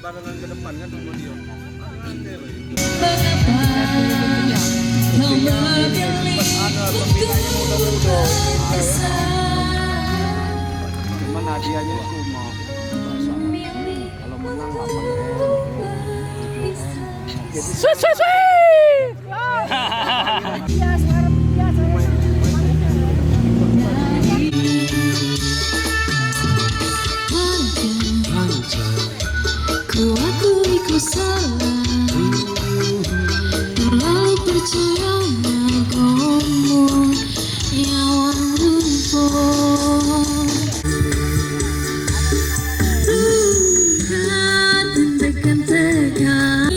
barengan ke depan kan sama dia. Cuman hadiahnya cuma kalau menang 8M, 7M. Ku akui ku salah, terlalu percaya kamu yang rumput. Dan tekan tekan,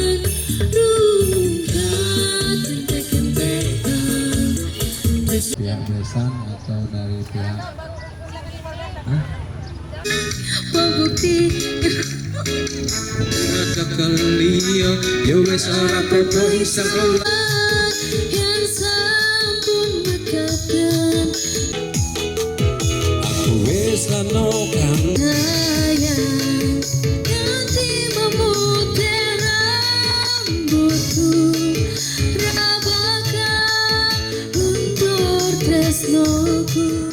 tekan tekan. Pihak besan atau dari pihak Pembukti Kakalia, yo wes ora apa-apa isang ora. yang sampun mekapkan Aku wes lano kan sayang ganti memutih rambutku rabakan untuk tresnoku.